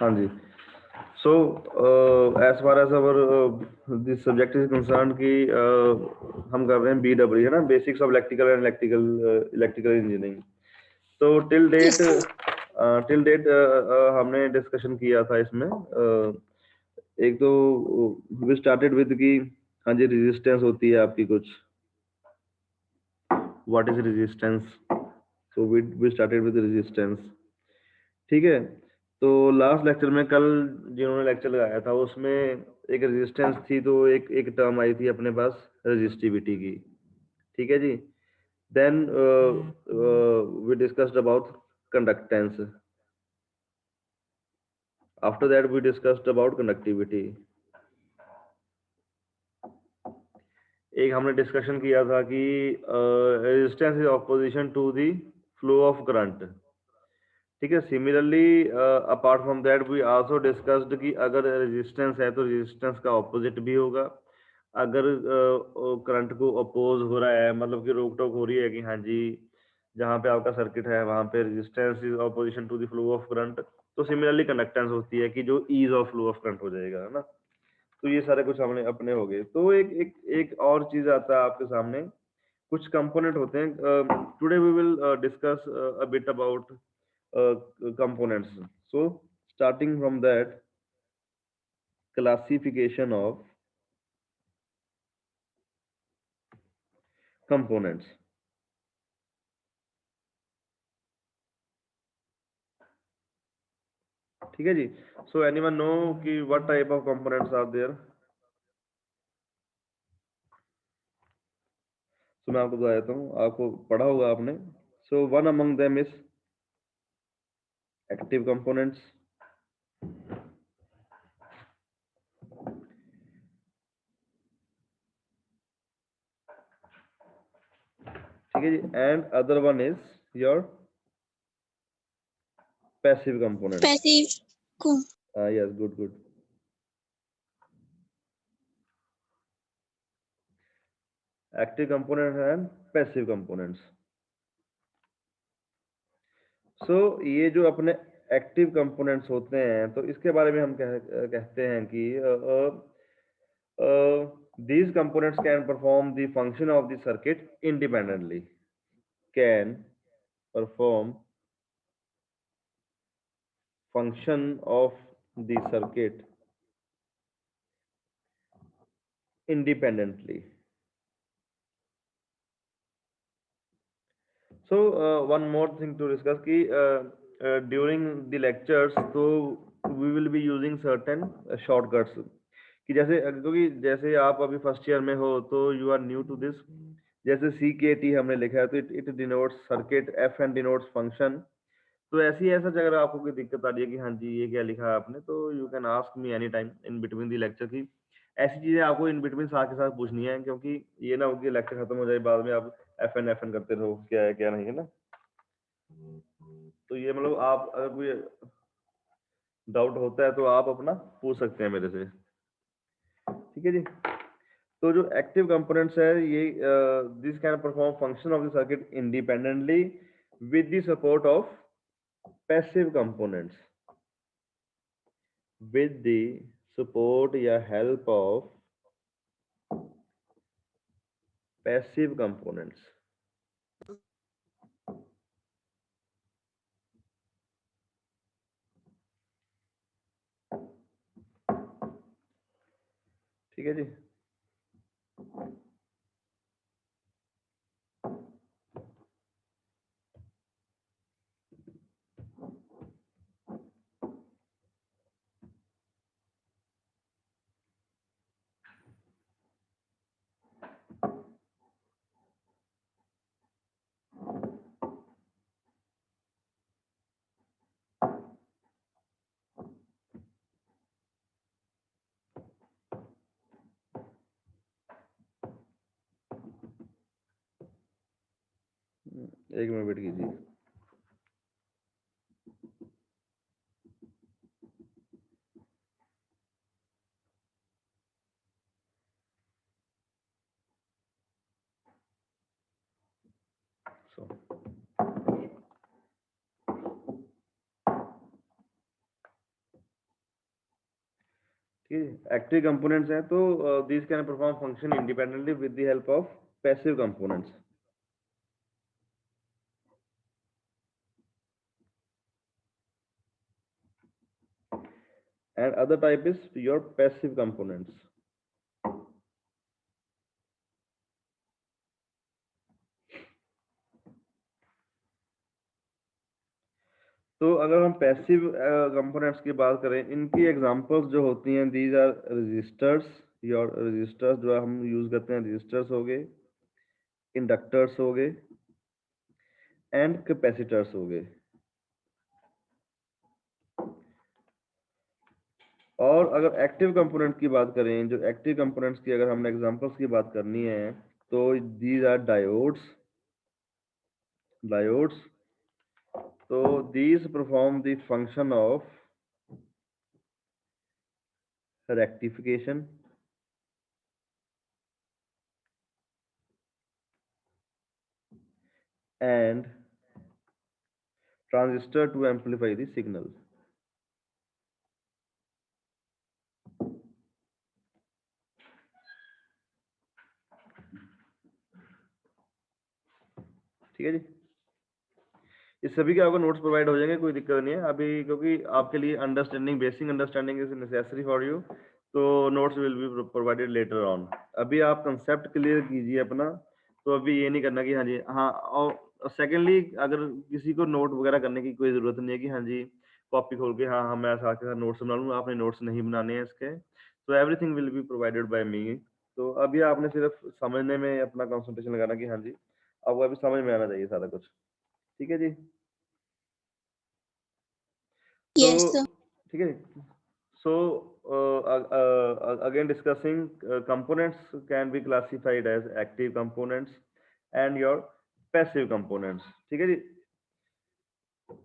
हाँ जी। So as far as our this subject is concern कि हम कर रहे हैं BW, है ना, basics of electrical and electrical engineering. तो टिल Yes, डेट sir. हमने डिस्कशन किया था इसमें। एक तो वी स्टार्टेड विद कि हाँ जी रेजिस्टेंस होती है आपकी कुछ, what is resistance. So we started with resistance, ठीक है। तो लास्ट लेक्चर में कल जिन्होंने लेक्चर लगाया था उसमें एक रेजिस्टेंस थी, तो एक एक टर्म आई थी अपने पास रेजिस्टिविटी की, ठीक है जी। Then we discussed about conductance, after that we discussed about conductivity. एक हमने डिस्कशन किया था कि resistance is opposition to the flow of current, ठीक है। Similarly apart from that we also discussed कि अगर रेजिस्टेंस है तो रेजिस्टेंस का ऑपोजिट भी होगा। अगर करंट को अपोज हो रहा है, मतलब कि रोक टोक हो रही है कि हाँ जी जहाँ पे आपका सर्किट है वहाँ पे resistance is opposition to the flow of current, तो सिमिलरली कंडक्टेंस होती है कि जो ease of flow of current हो जाएगा, है ना। तो ये सारे कुछ हमने अपने हो गए। तो एक एक एक और चीज आता है आपके सामने, कुछ कंपोनेंट होते हैं। Today we will discuss a bit about components. So starting from that, classification of components, ठीक है जी। So anyone know कि what type of components are there? So मैं आपको बता देता हूँ, आपको पढ़ा होगा आपने। So one among them is active components, ठीक है जी, and other one is your passive components. Passive. Cool. Yes, good, good. Active components and passive components. So ये जो अपने एक्टिव कंपोनेंट्स होते हैं, तो इसके बारे में हम कहते हैं कि these components can perform the function of the circuit independently, can perform function of the circuit independently. So one more thing to discuss कि during the lectures, so we will be using certain shortcuts, कि जैसे क्योंकि जैसे आप अभी first year में हो तो you are new to this. जैसे CKT हमने लिखा है तो it denotes circuit, FN denotes function. तो ऐसी ऐसा अगर आपको कोई दिक्कत आ रही है कि हाँ जी ये क्या लिखा है आपने, तो you can ask me any time in between the lecture की। ऐसी चीजें आपको इन बिटवीन साथ के साथ पूछनी है, क्योंकि ये ना हो कि लेक्चर खत्म हो जाए बाद में आप FN करते रहो क्या है क्या नहीं, है ना। तो ये मतलब आप अगर कोई डाउट होता है तो आप अपना पूछ सकते हैं मेरे से, ठीक है जी। तो जो एक्टिव कंपोनेंट्स है ये this can perform function of the circuit independently with the support of passive components, with the support या help of passive components, ठीक है जी। एक मिनट वेट कीजिए। So, एक्टिव कंपोनेंट्स हैं तो these can perform function independently with the help of passive components. And other type is your passive components. तो अगर हम पैसिव कंपोनेंट्स की बात करें, इनकी एग्जांपल्स जो होती हैं, these are resistors. Your resistors जो हम यूज करते हैं, रजिस्टर्स हो गए, इंडक्टर्स हो गए एंड कैपेसिटर्स हो गए. और अगर एक्टिव कंपोनेंट की बात करें, जो एक्टिव कंपोनेंट्स की अगर हमने एग्जांपल्स की बात करनी है, तो दीज आर डायोड्स. तो these perform the function of rectification and transistor to amplify the signal. ठीक है जी. इस सभी के आपको नोट्स प्रोवाइड हो जाएंगे, कोई दिक्कत नहीं है अभी, क्योंकि आपके लिए understanding, basic understanding is necessary for you. तो notes will be provided later on. अभी आप कंसेप्ट क्लियर कीजिए अपना. तो अभी ये नहीं करना कि हाँ जी हाँ. और सेकेंडली, अगर किसी को नोट वगैरह करने की कोई ज़रूरत नहीं है कि हाँ जी कॉपी खोल के हाँ हाँ मैं साथ के साथ नोट्स बना लूँगा, आपने नोट्स नहीं बनाने हैं इसके. तो everything will be provided by me. तो अभी आपने सिर्फ समझने में अपना कंसंट्रेशन लगाना कि हाँ जी आपको अभी समझ में आना चाहिए सारा कुछ. ठीक है जी. तो Yes, sir. ठीक है. So again discussing components can be classified as active components and your passive components. ठीक है जी.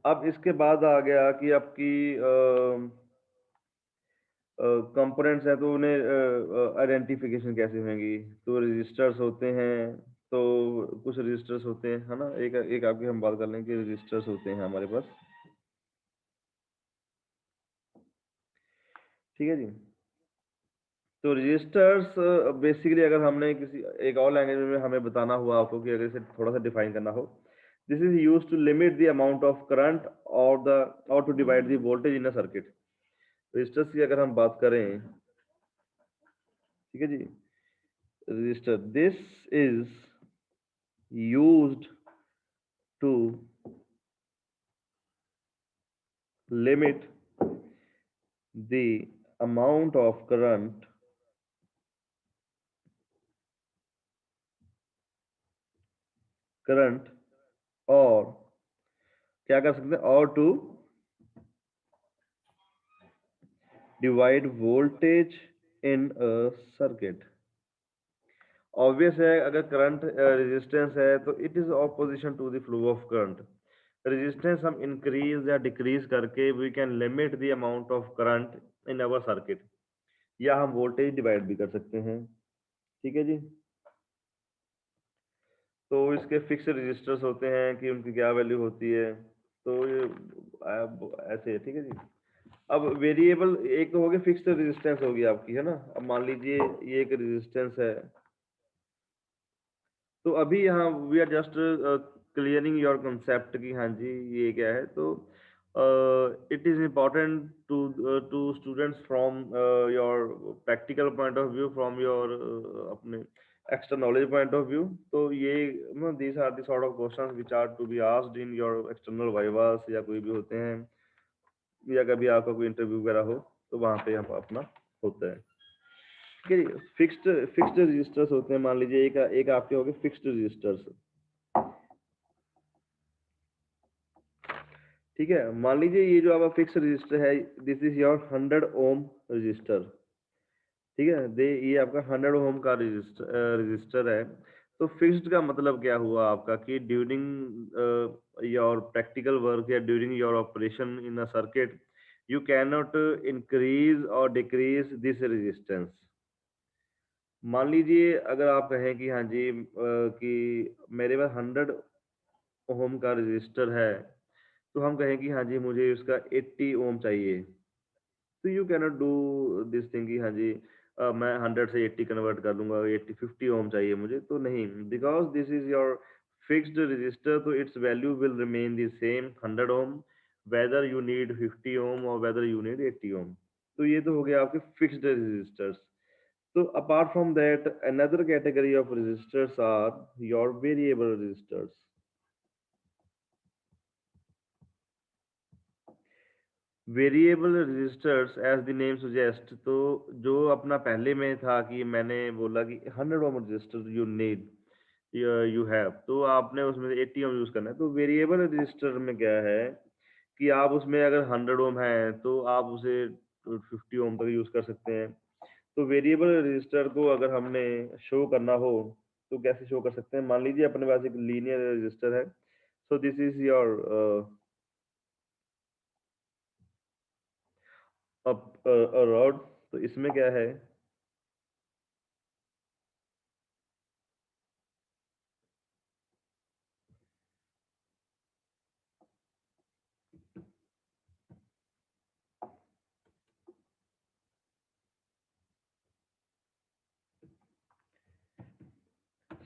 अब इसके बाद आ गया कि आपकी कंपोनेंट्स हैं, तो उन्हें आइडेंटिफिकेशन कैसे होंगी. तो रजिस्टर्स होते हैं, तो कुछ रजिस्टर्स होते हैं, है ना. एक एक आपकी हम बात कर लें कि रजिस्टर्स होते हैं हमारे पास. ठीक है जी. तो रजिस्टर्स बेसिकली अगर हमने किसी एक और लैंग्वेज में हमें बताना हुआ आपको कि अगर इसे थोड़ा सा डिफाइन करना हो, this is used to limit the amount of current और to divide the voltage in a circuit. Resistors की अगर हम बात करें, ठीक है जी, resistor this is used to limit the amount of current और क्या कर सकते हैं, और to divide voltage in a circuit. Obvious है, अगर करंट रेजिस्टेंस है तो it is opposition to the flow of current. Resistance हम इंक्रीज या डिक्रीज करके we can limit the amount of current in our circuit, या हम वोल्टेज डिवाइड भी कर सकते हैं. ठीक है जी. तो इसके फिक्स रजिस्टर्स होते हैं कि उनकी क्या वैल्यू होती है. तो ये ऐसे है. ठीक है जी. अब वेरिएबल एक तो हो गया, फिक्स्ड रेजिस्टेंस होगी आपकी, है ना. अब मान लीजिए ये एक रेजिस्टेंस है, तो अभी यहाँ we are just clearing your concept कि हाँ जी ये क्या है. तो it is important to students from your practical point of view, from your अपने extra knowledge point of view. तो ये these are the sort of questions which are to be asked in your external vivas, या कोई भी होते हैं, या कभी आपका कोई इंटरव्यू वगैरह हो तो वहाँ पे हम अपना होता है. ठीक है. फिक्स्ड रजिस्टर्स होते हैं. मान लीजिए एक आपके हो गए फिक्स्ड रजिस्टर्स. ठीक है. मान लीजिए ये जो आपका फिक्स रजिस्टर है, this is your 100 ohm resistor. ठीक है. दे ये आपका 100 ओम का रजिस्टर है. तो फिक्स्ड का मतलब क्या हुआ आपका कि ड्यूरिंग योर प्रैक्टिकल वर्क या during your operation in a circuit you can not increase और डिक्रीज दिस रेजिस्टेंस. मान लीजिए अगर आप कहें कि हाँ जी कि मेरे पास 100 ओम का रजिस्टर है, तो हम कहें कि हाँ जी मुझे उसका 80 ओम चाहिए. तो you cannot do this thing कि हाँ जी मैं 100 से 80 कन्वर्ट कर लूंगा, 80 50 ओम चाहिए मुझे, तो नहीं, because this is your fixed resistor, तो its value will remain the same 100 ohm, whether you need 50 ohm और वेदर यू नीड 80 ओम। तो ये तो हो गया आपके फिक्स्ड रजिस्टर्स। तो apart from that, another category of resistors are your variable resistors। Variable resistors as the name suggest, तो जो अपना पहले में था कि मैंने बोला कि 100 ohm resistor you need, you have, तो आपने उसमें 80 ओम यूज करना है। तो वेरिएबल रजिस्टर में क्या है कि आप उसमें अगर 100 ओम है तो आप उसे 50 ओम तक यूज कर सकते हैं। तो वेरिएबल रजिस्टर को अगर हमने शो करना हो तो कैसे शो कर सकते हैं? मान लीजिए अपने पास एक लीनियर रजिस्टर है, so this is your rod. तो इसमें क्या है,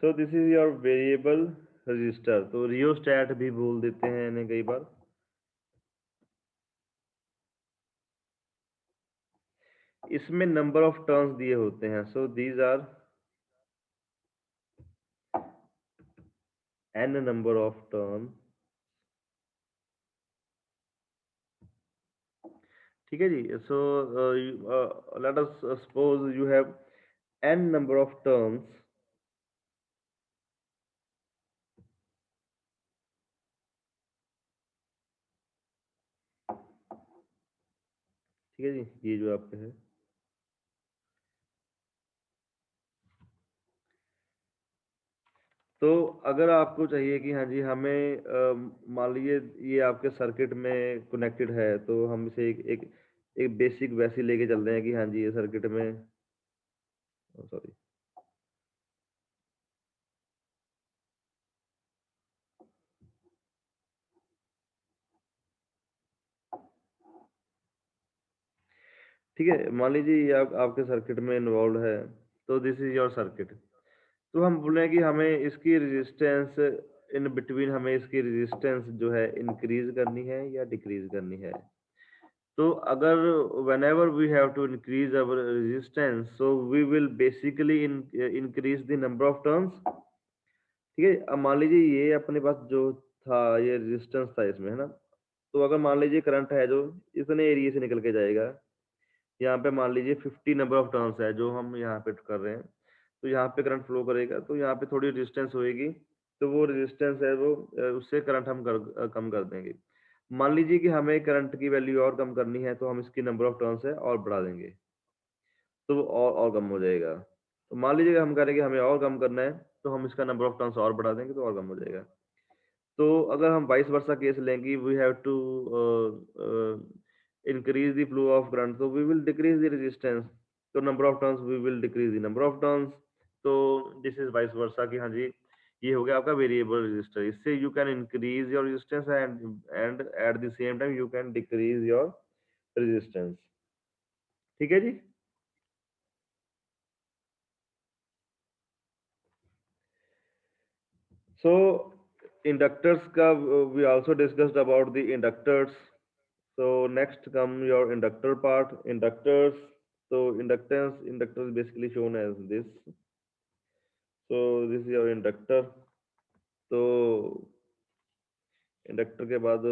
so this is your variable resistor. तो रियोस्टैट भी बोल देते हैं इन्हें कई बार। इसमें नंबर ऑफ टर्न्स दिए होते हैं, so these are N number of turn. ठीक है जी। So let us suppose you have N number of turns. ठीक है जी, ये जो आपके है, तो अगर आपको चाहिए कि हाँ जी हमें मान लीजिए ये आपके सर्किट में कनेक्टेड है, तो हम इसे एक बेसिक वैसी लेके चलते हैं कि हाँ जी ये सर्किट में, सॉरी, ठीक है, मान लीजिए ये आपके सर्किट में इन्वॉल्व है, तो दिस इज योर सर्किट। तो हम बोल रहे हैं कि हमें इसकी रेजिस्टेंस इन बिटवीन, हमें इसकी रेजिस्टेंस जो है इंक्रीज करनी है या डिक्रीज करनी है। तो अगर whenever we have to increase our resistance, so we will basically increase the number of turns। ठीक है, अब मान लीजिए ये अपने पास जो था, ये रेजिस्टेंस था इसमें, है ना। तो अगर मान लीजिए करंट है जो इतने एरिया से निकल के जाएगा, यहाँ पे मान लीजिए 50 नंबर ऑफ टर्न्स है जो हम यहाँ पे कर रहे हैं, तो यहाँ पे करंट फ्लो करेगा, तो यहाँ पे थोड़ी रेजिस्टेंस होएगी, तो वो रेजिस्टेंस है वो उससे करंट हम कम कर देंगे। मान लीजिए कि हमें करंट की वैल्यू और कम करनी है, तो हम इसकी नंबर ऑफ टर्न्स है और बढ़ा देंगे, तो वो और कम हो जाएगा। तो मान लीजिए कि हम करेंगे हमें और कम करना है, तो हम इसका नंबर ऑफ टर्न्स और बढ़ा देंगे, तो और कम हो जाएगा। तो अगर हम वाइस वर्सा केस लेंगे, we have to increase the flow of current, so we will decrease the resistance, तो number of turns we will decrease the number of turns। तो this is vice versa कि हाँ जी ये हो गया आपका वेरिएबल रजिस्टर। इससे you can increase your resistance and at the same time you can decrease your resistance। ठीक है जी। So inductors का we also discussed about the inductors। So next come your inductor part, inductors। So inductor is basically shown as this। So this is your inductor। तो inductor के बाद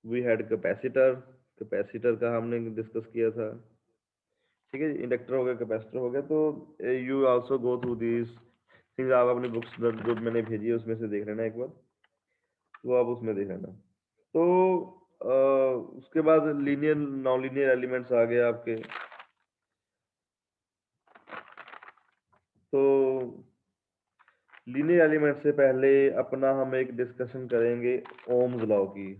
we had capacitor. Capacitor का हमने discuss किया था। ठीक है, inductor हो गया, कैपेसिटर हो गया। तो you also go through this things, आप अपनी बुक्स जो मैंने भेजी है उसमें से देख लेना एक बार, वो आप उसमें देख लेना। तो उसके बाद लीनियर नॉन लीनियर एलिमेंट्स आ गए आपके। तो लीनियर एलिमेंट से पहले अपना हम एक डिस्कशन करेंगे ओम्स लॉ की,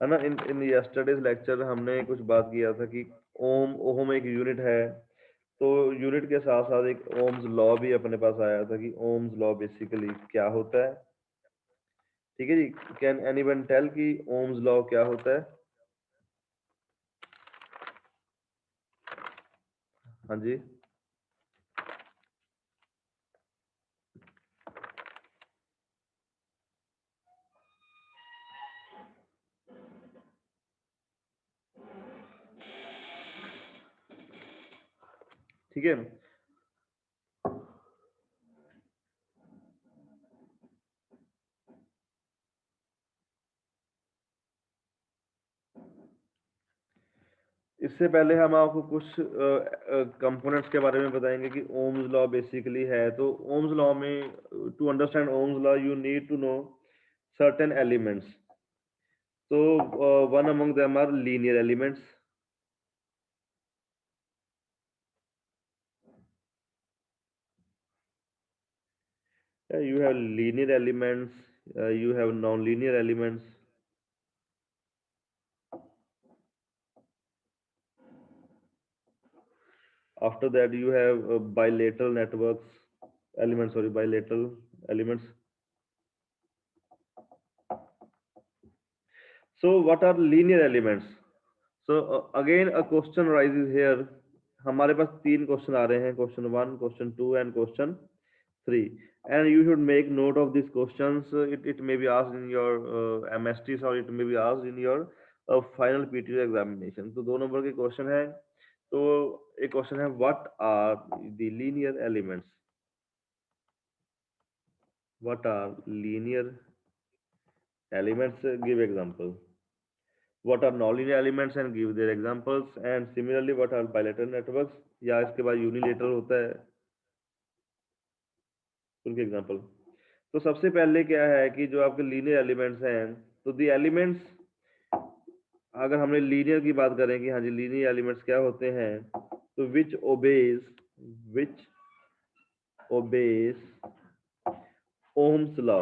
है ना। इन इन यस्टरडेज लेक्चर हमने कुछ बात किया था कि ओम एक यूनिट है, तो यूनिट के साथ साथ एक ओम्स लॉ भी अपने पास आया था कि ओम्स लॉ बेसिकली क्या होता है। ठीक है जी। कैन एनीवन टेल कि ओम्स लॉ क्या होता है? हाँ जी। ठीक है। इससे पहले हम आपको कुछ कंपोनेंट्स के बारे में बताएंगे कि ओम्स लॉ बेसिकली है। तो ओम्स लॉ में, to understand Ohm's law you need to know certain elements. So one among them are linear elements. You have linear elements, you have non-linear elements. After that, you have bilateral networks elements. Sorry, bilateral elements. So what are linear elements? So again a question arises here. हमारे पास तीन question आ रहे हैं, question 1, question 2 and question 3, and you should make note of these questions. It may be asked in your MSTs or it may be asked in your final PTO examination. तो 2 number के question है। तो एक question है, what are the linear elements? What are linear elements? Give example. What are nonlinear elements and give their examples. And similarly, what are bilateral networks? या इसके बाद unilateral होता है, उनके एग्जांपल। तो सबसे पहले क्या है कि जो आपके लीनियर एलिमेंट्स हैं, तो दी एलिमेंट्स, अगर हमने लीनियर की बात करें कि हाँ जी लीनियर एलिमेंट्स क्या होते हैं, तो विच ओबेज ओम्स लॉ।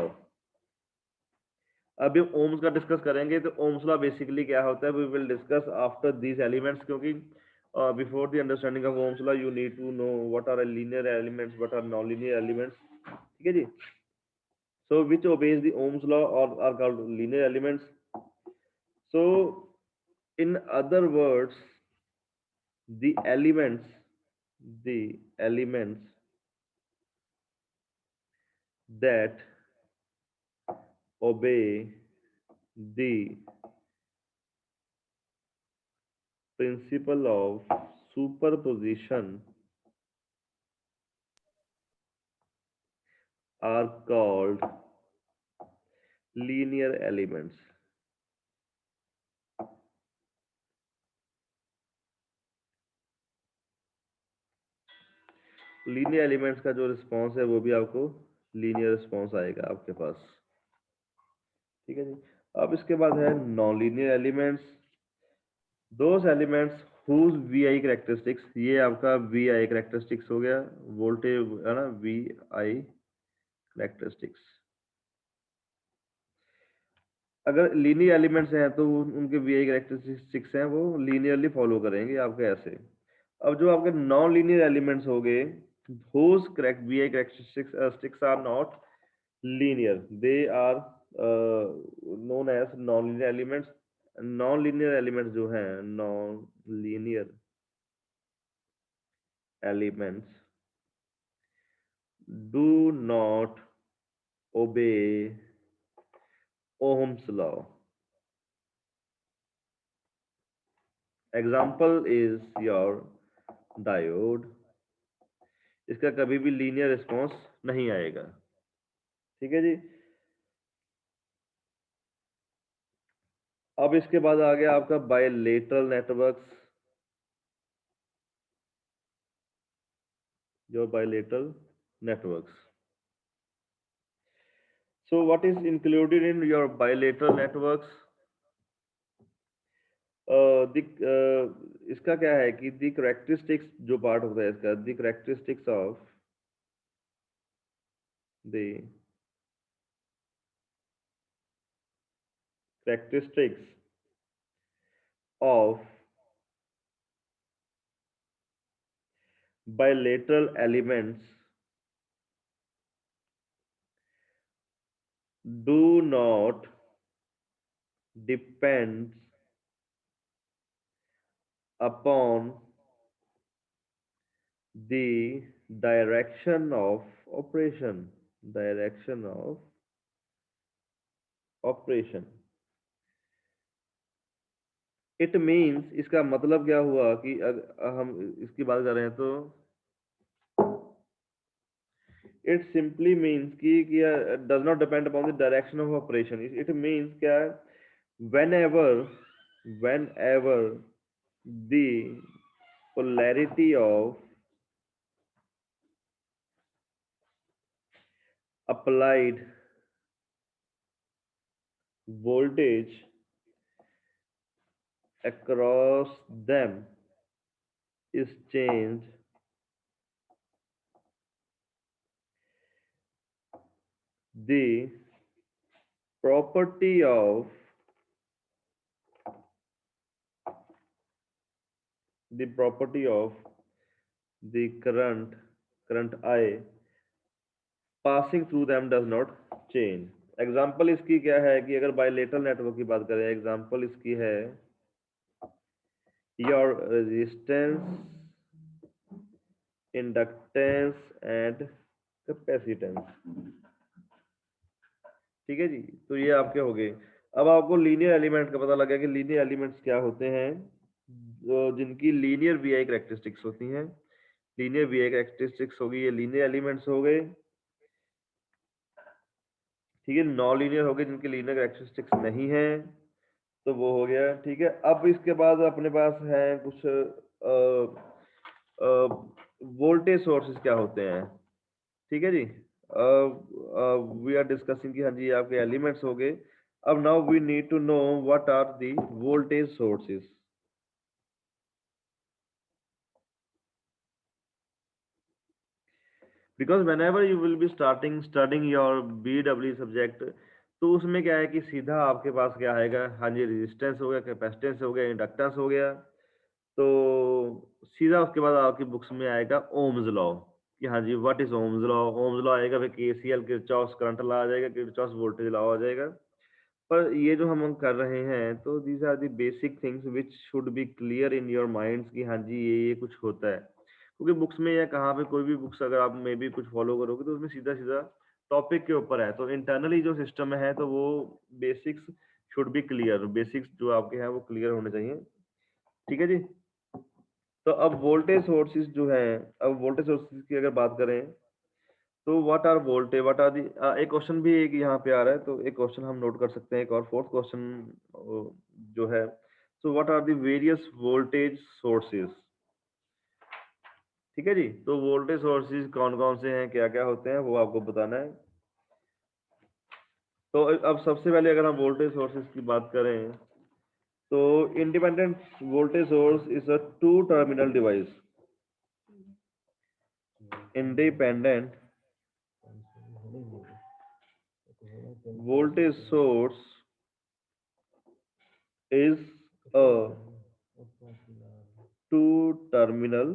अभी ओम्स का डिस्कस करेंगे। तो ओम्स लॉ बेसिकली क्या होता है, we will discuss after these elements, क्योंकि before the understanding of Ohm's law you need to know what are linear elements, what are non linear elements. ठीक है जी। So which obeys the Ohm's law और are called linear elements. So in other words, the elements that obey the principle of superposition are called linear elements. Linear elements का जो response है वो भी आपको लीनियर रिस्पॉन्स आएगा आपके पास। ठीक है जी। अब इसके बाद है non linear elements, those elements whose V I characteristics. ये आपका वी आई करेक्टरिस्टिक्स हो गया, वोल्टेज है ना, वी आई करेक्टरिस्टिक्स। अगर लीनियर एलिमेंट्स हैं तो उनके वी आई करेक्टरिस्टिक्स हैं वो लीनियरली फॉलो करेंगे आपके ऐसे। अब जो आपके नॉन लीनियर एलिमेंट्स हो गए, those correct VI characteristics are not linear, they are known as non-linear elements. Non-linear elements जो हैं, non-linear elements do not obey Ohm's law. Example is your diode, इसका कभी भी लीनियर रिस्पॉन्स नहीं आएगा। ठीक है जी। अब इसके बाद आ गया आपका bilateral networks, your bilateral networks. So what is included in your bilateral networks? इसका क्या है कि the characteristics जो पार्ट होता है इसका, the characteristics of the characteristics of bilateral elements do not depends upon the direction of direction of operation. It means, इसका मतलब क्या हुआ कि हम इसकी बात कर रहे हैं तो इट सिंपली मीन्स कि does not depend upon the direction of operation. It means क्या है, whenever whenever the polarity of applied voltage across them is changed, the property of the property of the current I passing through them does not change. Example इसकी क्या है कि अगर bilateral network की बात करें, एग्जाम्पल इसकी है your resistance, inductance and capacitance. ठीक है जी, तो ये आपके हो गए. अब आपको लीनियर एलिमेंट का पता लगा कि लीनियर एलिमेंट्स क्या होते हैं, जिनकी लीनियर वीआई कैरेक्टरिस्टिक्स होती हैं. लीनियर वीआई कैरेक्टरिस्टिक्स होगी, ये लीनियर एलिमेंट्स हो गए. ठीक है, नॉन लीनियर हो गए जिनकी लीनियर कैरेक्टरिस्टिक्स नहीं है, तो वो हो गया. ठीक है, अब इसके बाद अपने पास है कुछ वोल्टेज सोर्सेज क्या होते हैं. ठीक है जी, वी आर डिस्कसिंग कि हाँ जी आपके एलिमेंट्स हो गए. अब now we need to know what are the voltage sources. Because whenever you will be studying your BW subject, तो उसमें क्या है कि सीधा आपके पास क्या आएगा, हाँ जी रेजिस्टेंस हो गया, कैपेसिटेंस हो गया, इंडक्टेंस हो गया. तो सीधा उसके बाद आपकी बुक्स में आएगा ओम्स लॉ कि हाँ जी what is Ohm's law. Ohm's law आएगा, फिर KCL किरचॉफ्स करंट लॉ आ जाएगा, किरचॉफ्स वोल्टेज लॉ आ जाएगा. पर ये जो हम कर रहे हैं, तो these are the basic things which should be clear in your minds कि हाँ जी ये कुछ होता है. क्योंकि बुक्स में या कहाँ पे कोई भी बुक्स अगर आप मे भी कुछ फॉलो करोगे तो उसमें सीधा सीधा टॉपिक के ऊपर है. तो इंटरनली जो सिस्टम है तो वो basics should be clear. Basics जो आपके हैं वो क्लियर होने चाहिए. ठीक है जी. तो अब वोल्टेज सोर्सेज जो है, अब वोल्टेज सोर्सेज की अगर बात करें तो what are voltage, what are the, एक क्वेश्चन भी एक यहाँ पे आ रहा है, तो एक क्वेश्चन हम नोट कर सकते हैं, एक और फोर्थ क्वेश्चन जो है. So what are the various voltage sources. ठीक है जी, तो वोल्टेज सोर्सेज कौन कौन से हैं, क्या क्या होते हैं, वो आपको बताना है. तो अब सबसे पहले अगर हम वोल्टेज सोर्सेज की बात करें तो independent voltage source is a two terminal device. Independent voltage source is a two terminal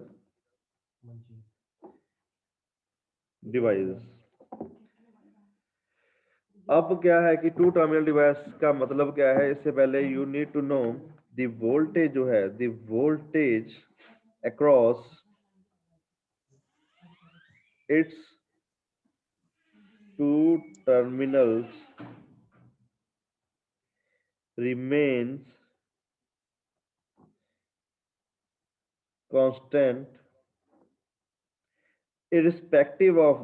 device. अब क्या है कि टू टर्मिनल डिवाइस का मतलब क्या है, इससे पहले you need to know the voltage जो है, the voltage across its two terminals remains constant irrespective of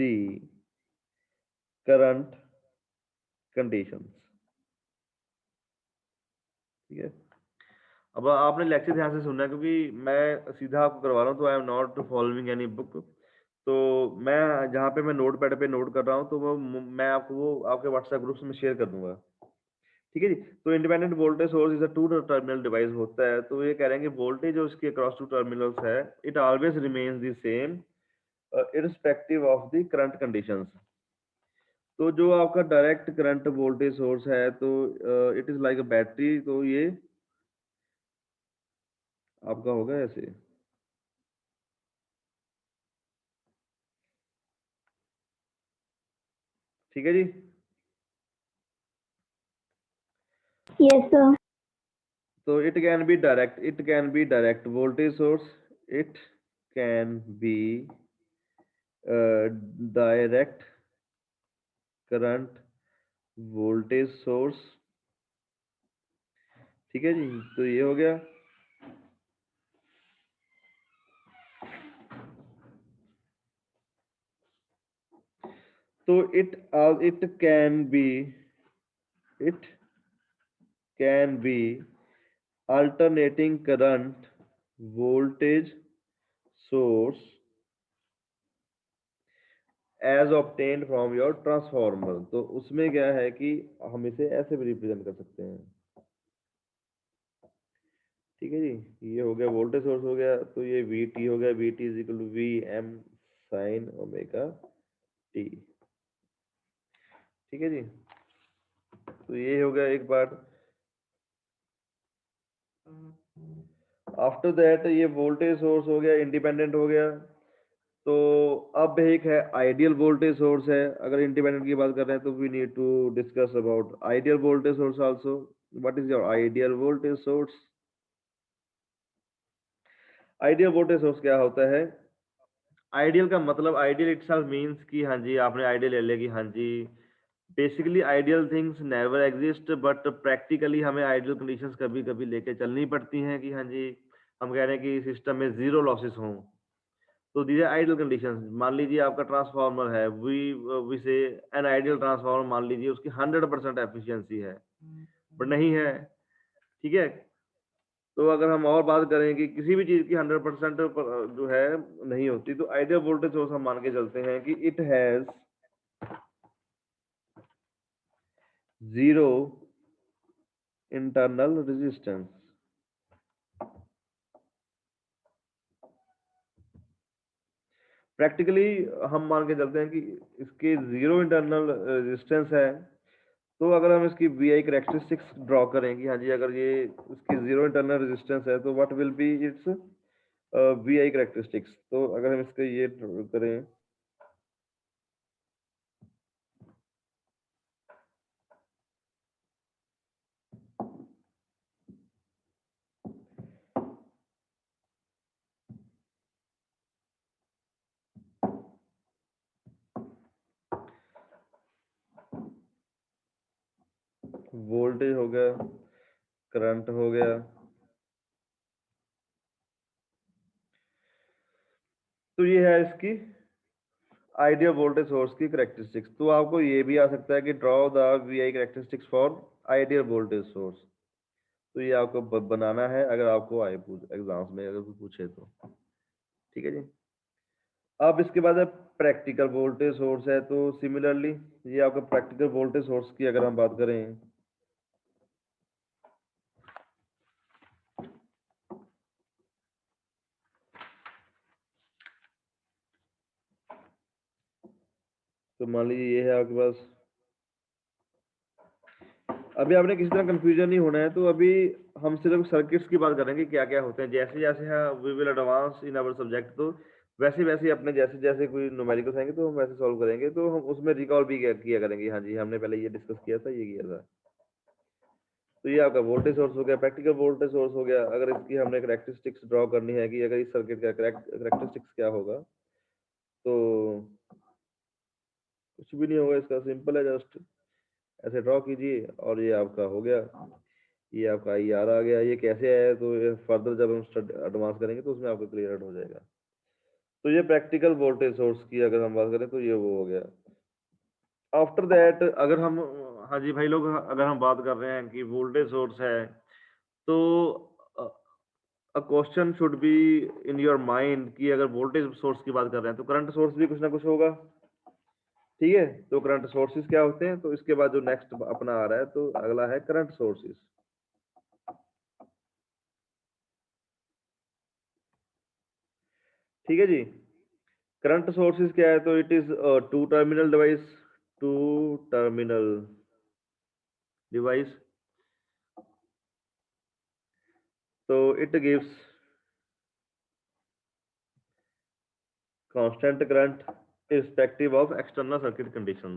the current conditions. ठीक है, अब आपने लेक्चर ध्यान से सुनना है क्योंकि मैं सीधा आपको करवा रहा हूँ, तो I am not following any book. तो मैं जहाँ पे मैं नोट पैड पे नोट कर रहा हूँ, तो वो मैं आपको वो आपके व्हाट्सएप ग्रुप्स में शेयर कर दूंगा. ठीक है जी. तो independent voltage source is a two terminal device होता है. तो ये कह रहे हैं कि वोल्टेज जो इसके अक्रॉस टू टर्मिनल्स है, it always remains the same irrespective of the current conditions. तो जो आपका डायरेक्ट करंट वोल्टेज सोर्स है, तो it is like a battery. तो ये आपका होगा ऐसे. ठीक है जी। Yes, sir. So it can be direct voltage source, it can be direct current voltage source। ठीक है जी, तो ये हो गया। तो it can be alternating current voltage source as obtained from your transformer। तो उसमें क्या है कि हम इसे ऐसे भी रिप्रेजेंट कर सकते हैं। ठीक है जी, ये हो गया वोल्टेज सोर्स हो गया, तो ये वी टी हो गया, V T is equal to V M sine omega T. ठीक है जी, तो ये हो गया एक पार्ट। आफ्टर दैट ये वोल्टेज सोर्स हो गया, इंडिपेंडेंट हो गया। तो अब एक है आइडियल वोल्टेज सोर्स है। अगर इंडिपेंडेंट की बात कर रहे हैं तो we need to discuss about ideal voltage source also. What is your ideal voltage source? Ideal voltage source क्या होता है? आइडियल का मतलब आइडियल इटसेल्फ मींस कि हाँ जी, आपने आइडियल ले लिया कि हाँ जी, basically ideal things never exist, but practically हमें आइडियल कंडीशंस कभी कभी लेके चलनी पड़ती हैं कि हाँ जी, हम कह रहे हैं कि सिस्टम में जीरो लॉसेस हों। तो दीज आर आइडियल कंडीशंस। मान लीजिए आपका ट्रांसफार्मर है, वी से एन आइडियल ट्रांसफार्मर, मान लीजिए उसकी 100% एफिशिएंसी है, बट नहीं है। ठीक है, तो अगर हम और बात करें कि किसी भी चीज की 100% जो है नहीं होती, तो आइडियल वोल्टेज सोर्स हम मान के चलते हैं कि it has zero internal resistance. Practically हम मान के चलते हैं कि इसके जीरो इंटरनल रेजिस्टेंस है। तो अगर हम इसकी वी आई करेक्टरिस्टिक्स ड्रॉ करें कि हाँ जी, अगर ये इसकी जीरो इंटरनल रेजिस्टेंस है तो what will be its V I characteristics. तो अगर हम इसका ये करें, वोल्टेज हो गया, करंट हो गया, तो ये है इसकी आइडियल वोल्टेज सोर्स की करेक्टरिस्टिक्स। तो आपको ये भी आ सकता है कि draw the V I characteristics for ideal voltage source. तो ये आपको बनाना है अगर आपको आए एग्जाम्स में अगर कोई पूछे तो। ठीक है जी, अब इसके बाद प्रैक्टिकल वोल्टेज सोर्स है। तो सिमिलरली ये आपका प्रैक्टिकल वोल्टेज सोर्स की अगर हम बात करें, तो मान लीजिए ये है आपके पास। अभी आपने किसी तरह कंफ्यूजन नहीं होना है, तो अभी हम सिर्फ सर्किट्स की बात करेंगे क्या क्या होते हैं। जैसे जैसे we will advance in our subject, तो वैसे वैसे अपने जैसे जैसे कोई न्यूमेरिकल्स आएंगे तो हम वैसे सॉल्व करेंगे। तो हम उसमें रिकॉल भी किया करेंगे, हाँ जी हमने पहले ये डिस्कस किया था, ये किया था। तो ये आपका वोल्टेज सोर्स हो गया, प्रैक्टिकल वोल्टेज सोर्स हो गया। अगर इसकी हमने करेक्टरिस्टिक्स ड्रॉ करनी है कि अगर इस सर्किट का करेक्टरिस्टिक्स क्या होगा, तो कुछ भी नहीं होगा, इसका सिंपल है, जस्ट ऐसे ड्रॉ कीजिए और ये आपका हो गया। ये आपका आई आर आ गया। ये कैसे आया, तो ये फर्दर जब हम एडवांस करेंगे तो उसमें आपको क्लियर हो जाएगा। तो ये प्रैक्टिकल वोल्टेज सोर्स की अगर हम बात करें तो ये वो हो गया। आफ्टर दैट अगर हम, हाँ जी भाई लोग, अगर हम बात कर रहे हैं कि वोल्टेज सोर्स है, तो a question should be in your mind कि अगर वोल्टेज सोर्स की बात कर रहे हैं तो करंट सोर्स भी कुछ ना कुछ होगा। ठीक है, तो करंट सोर्सेज क्या होते हैं, तो इसके बाद जो नेक्स्ट अपना आ रहा है, तो अगला है करंट सोर्सेज। ठीक है जी, करंट सोर्सेज क्या है, तो it is two terminal device, two terminal device. तो it gives constant current irrespective of external circuit conditions।